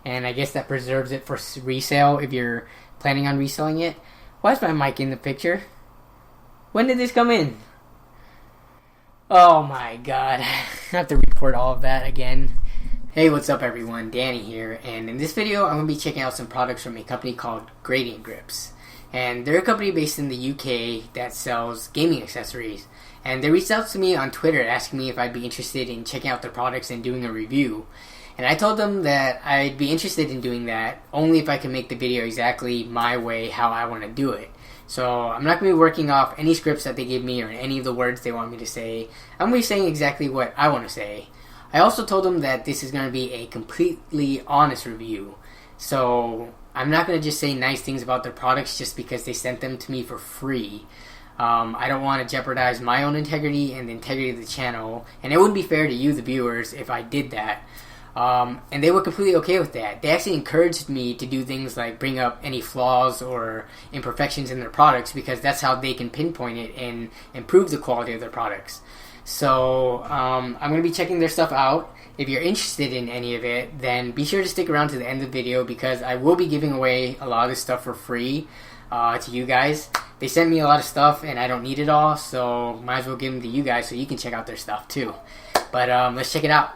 and I guess that preserves it for resale if you're planning on reselling it. Why is my mic in the picture? When did this come in? Oh my god, I have to record all of that again. Hey, what's up everyone, Danny here, and in this video I'm going to be checking out some products from a company called Gripz. And they're a company based in the UK that sells gaming accessories. And they reached out to me on Twitter asking me if I'd be interested in checking out their products and doing a review. And I told them that I'd be interested in doing that only if I can make the video exactly my way, how I want to do it. So I'm not going to be working off any scripts that they give me or any of the words they want me to say. I'm going to be saying exactly what I want to say. I also told them that this is going to be a completely honest review. So I'm not going to just say nice things about their products just because they sent them to me for free. I don't want to jeopardize my own integrity and the integrity of the channel. And it wouldn't be fair to you, the viewers, if I did that. And they were completely okay with that. They actually encouraged me to do things like bring up any flaws or imperfections in their products because that's how they can pinpoint it and improve the quality of their products. So I'm going to be checking their stuff out. If you're interested in any of it, then be sure to stick around to the end of the video because I will be giving away a lot of this stuff for free to you guys. They sent me a lot of stuff and I don't need it all, so might as well give them to you guys so you can check out their stuff too. But let's check it out.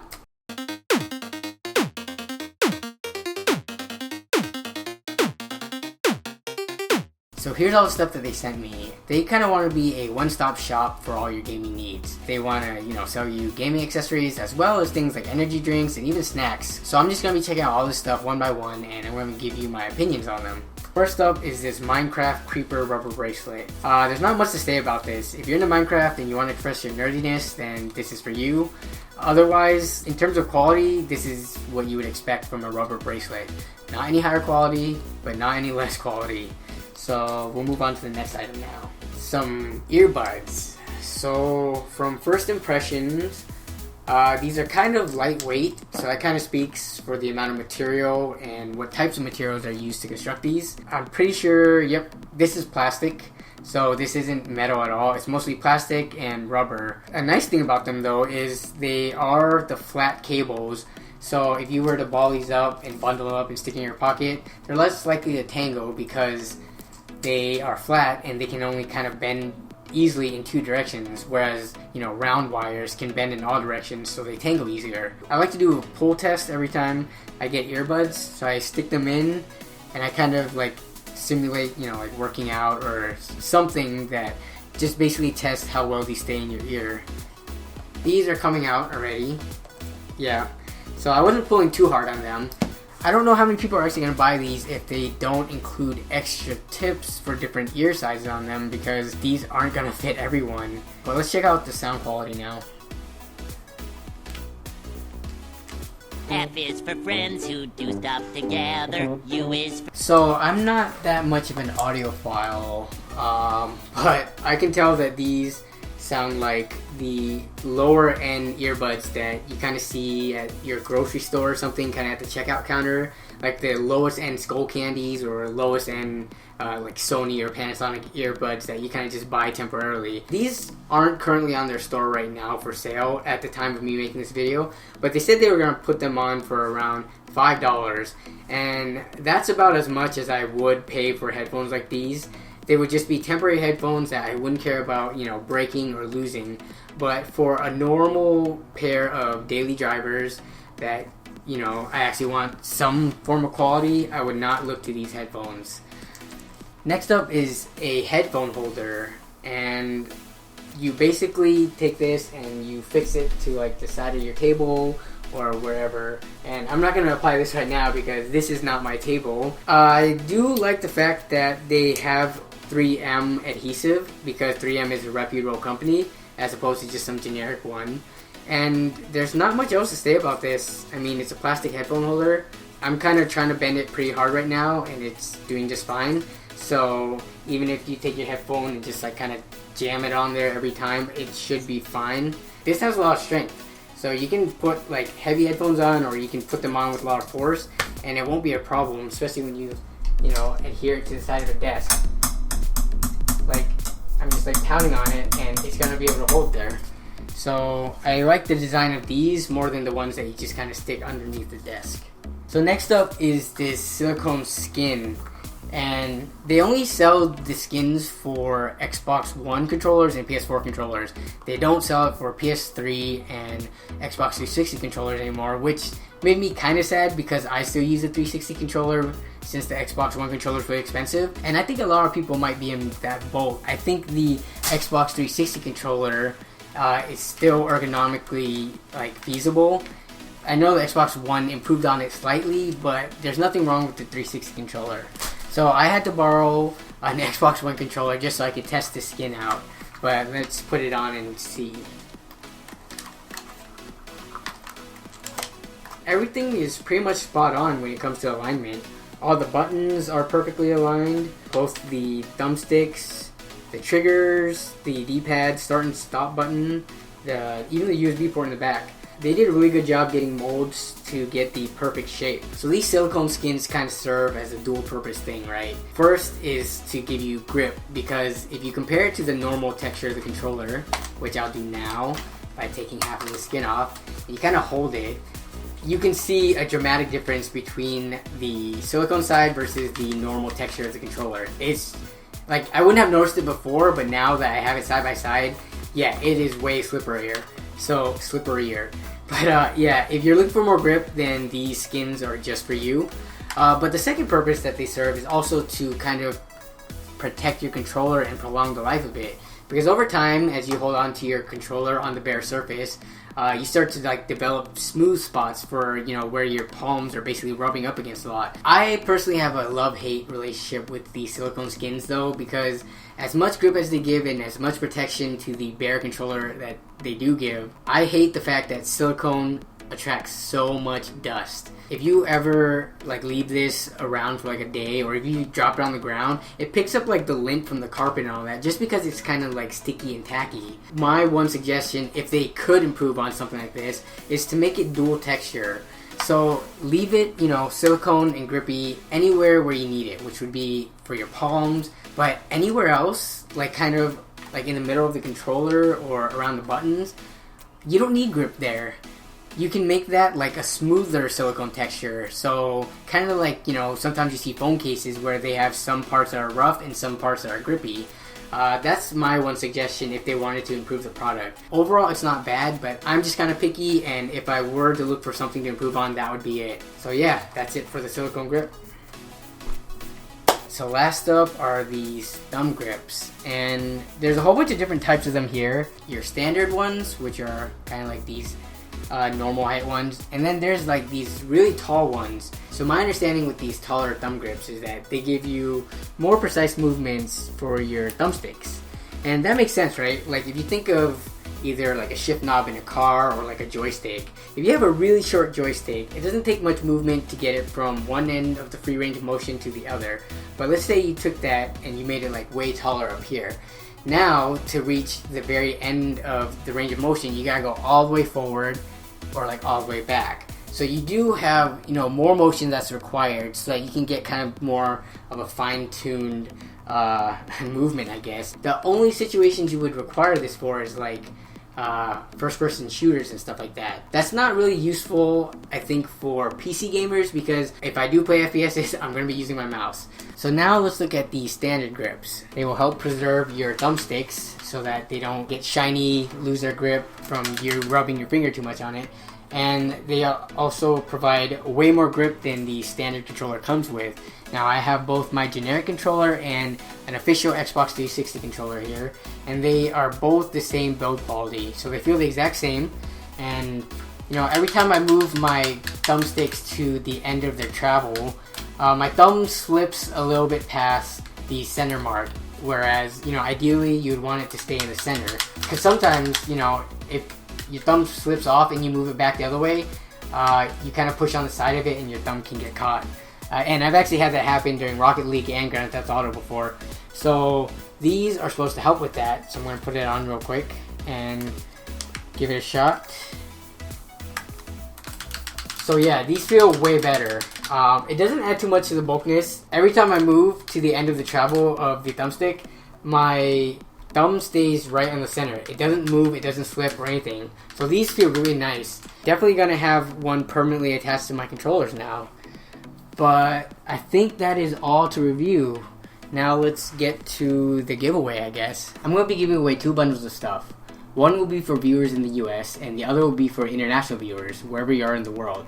So here's all the stuff that they sent me. They kind of want to be a one-stop shop for all your gaming needs. They want to, sell you gaming accessories as well as things like energy drinks and even snacks. So I'm just going to be checking out all this stuff one by one and I'm going to give you my opinions on them. First up is this Minecraft Creeper rubber bracelet. There's not much to say about this. If you're into Minecraft and you want to express your nerdiness, then this is for you. Otherwise, in terms of quality, this is what you would expect from a rubber bracelet. Not any higher quality, but not any less quality. So we'll move on to the next item now. Some earbuds. So from first impressions, these are kind of lightweight, so that kind of speaks for the amount of material and what types of materials are used to construct these. I'm pretty sure, yep, this is plastic, so this isn't metal at all. It's mostly plastic and rubber. A nice thing about them though is they are the flat cables, so if you were to ball these up and bundle them up and stick in your pocket, they're less likely to tangle because they are flat and they can only kind of bend easily in two directions, whereas round wires can bend in all directions, so they tangle easier. I like to do a pull test every time I get earbuds, so I stick them in and I kind of like simulate like working out or something that just basically tests how well these stay in your ear. These are coming out already, yeah, so I wasn't pulling too hard on them. I don't know how many people are actually going to buy these if they don't include extra tips for different ear sizes on them because these aren't going to fit everyone. But let's check out the sound quality now. F is for friends who do stuff together. U is for... So I'm not that much of an audiophile, but I can tell that these sound like the lower end earbuds that you kind of see at your grocery store or something, kind of at the checkout counter, like the lowest end Skull Candies or lowest end like Sony or Panasonic earbuds that you kind of just buy temporarily. These aren't currently on their store right now for sale at the time of me making this video, but they said they were going to put them on for around $5, and that's about as much as I would pay for headphones like these. They would just be temporary headphones that I wouldn't care about, breaking or losing. But for a normal pair of daily drivers that, I actually want some form of quality, I would not look to these headphones. Next up is a headphone holder. And you basically take this and you fix it to like the side of your table or wherever. And I'm not going to apply this right now because this is not my table. I do like the fact that they have 3M adhesive because 3M is a reputable company as opposed to just some generic one. And there's not much else to say about this. I mean, it's a plastic headphone holder. I'm kind of trying to bend it pretty hard right now and it's doing just fine. So even if you take your headphone and just like kind of jam it on there every time, it should be fine. This has a lot of strength. So you can put like heavy headphones on or you can put them on with a lot of force and it won't be a problem, especially when you adhere it to the side of the desk. Like, I'm just like pounding on it and it's going to be able to hold there. So I like the design of these more than the ones that you just kind of stick underneath the desk. So next up is this silicone skin, and they only sell the skins for Xbox One controllers and PS4 controllers. They don't sell it for PS3 and Xbox 360 controllers anymore, which made me kind of sad because I still use a 360 controller since the Xbox One controller is really expensive. And I think a lot of people might be in that boat. I think the Xbox 360 controller is still ergonomically feasible. I know the Xbox One improved on it slightly, but there's nothing wrong with the 360 controller. So I had to borrow an Xbox One controller just so I could test the skin out. But let's put it on and see. Everything is pretty much spot on when it comes to alignment. All the buttons are perfectly aligned. Both the thumbsticks, the triggers, the D-pad, start and stop button, even the USB port in the back. They did a really good job getting molds to get the perfect shape. So these silicone skins kind of serve as a dual purpose thing, right? First is to give you grip, because if you compare it to the normal texture of the controller, which I'll do now by taking half of the skin off, and you kind of hold it, you can see a dramatic difference between the silicone side versus the normal texture of the controller. It's like, I wouldn't have noticed it before, but now that I have it side by side, yeah, it is way slipperier. But yeah, if you're looking for more grip, then these skins are just for you. But the second purpose that they serve is also to kind of protect your controller and prolong the life of it. Because over time, as you hold on to your controller on the bare surface, you start to develop smooth spots for, where your palms are basically rubbing up against a lot. I personally have a love-hate relationship with the silicone skins though, because as much grip as they give and as much protection to the bare controller that they do give, I hate the fact that silicone attracts so much dust. If you ever leave this around for a day, or if you drop it on the ground, it picks up the lint from the carpet and all that, just because it's kind of sticky and tacky. My one suggestion, if they could improve on something like this, is to make it dual texture. So leave it, silicone and grippy anywhere where you need it, which would be for your palms, but anywhere else, kind of in the middle of the controller or around the buttons, you don't need grip there. You can make that a smoother silicone texture. So kind of sometimes you see phone cases where they have some parts that are rough and some parts that are grippy. That's my one suggestion if they wanted to improve the product. Overall, it's not bad, but I'm just kind of picky, and if I were to look for something to improve on, that would be it. So yeah, that's it for the silicone grip. So last up are these thumb grips, and there's a whole bunch of different types of them here. Your standard ones, which are kind of these normal height ones, and then there's these really tall ones. So my understanding with these taller thumb grips is that they give you more precise movements for your thumbsticks, and that makes sense, right? If you think of either a shift knob in a car or a joystick, if you have a really short joystick, it doesn't take much movement to get it from one end of the free range of motion to the other. But let's say you took that and you made it way taller up here. Now, to reach the very end of the range of motion, you gotta go all the way forward or all the way back. So you do have, more motion that's required so that you can get kind of more of a fine-tuned movement, I guess. The only situations you would require this for is first-person shooters and stuff like that. That's not really useful, I think, for PC gamers, because if I do play FPSs, I'm going to be using my mouse. So now let's look at the standard grips. They will help preserve your thumbsticks so that they don't get shiny, lose their grip from you rubbing your finger too much on it. And they also provide way more grip than the standard controller comes with. Now I have both my generic controller and an official Xbox 360 controller here, and they are both the same build quality, so they feel the exact same. And every time I move my thumbsticks to the end of their travel, my thumb slips a little bit past the center mark, whereas ideally you'd want it to stay in the center, because sometimes if your thumb slips off and you move it back the other way, you kind of push on the side of it and your thumb can get caught. And I've actually had that happen during Rocket League and Grand Theft Auto before. So these are supposed to help with that. So I'm going to put it on real quick and give it a shot. So yeah, these feel way better. It doesn't add too much to the bulkiness. Every time I move to the end of the travel of the thumbstick, my thumb stays right on the center. It doesn't move, it doesn't slip or anything. So these feel really nice. Definitely gonna have one permanently attached to my controllers now. But I think that is all to review. Now let's get to the giveaway, I guess. I'm going to be giving away 2 bundles of stuff. One will be for viewers in the US, and the other will be for international viewers, wherever you are in the world.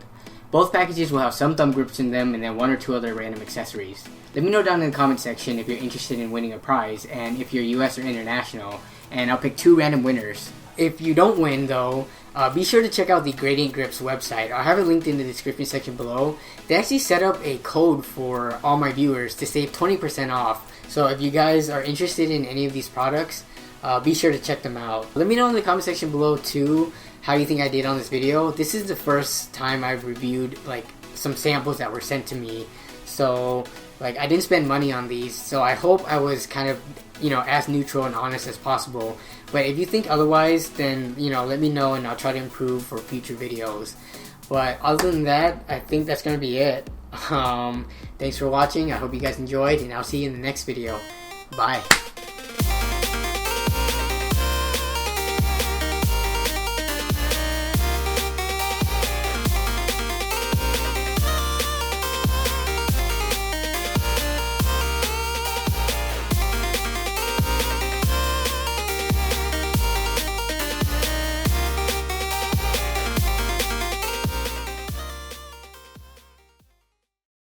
Both packages will have some thumb grips in them, and then 1 or 2 other random accessories. Let me know down in the comment section if you're interested in winning a prize, and if you're US or international, and I'll pick 2 random winners. If you don't win, though, be sure to check out the Gradient Gripz website. I'll have it linked in the description section below. They actually set up a code for all my viewers to save 20% off. So if you guys are interested in any of these products, be sure to check them out. Let me know in the comment section below too how you think I did on this video. This is the first time I've reviewed like some samples that were sent to me. So like I didn't spend money on these. So I hope I was kind of, you know, as neutral and honest as possible. But if you think otherwise, then, you know, let me know and I'll try to improve for future videos. But other than that, I think that's going to be it. Thanks for watching. I hope you guys enjoyed, and I'll see you in the next video. Bye.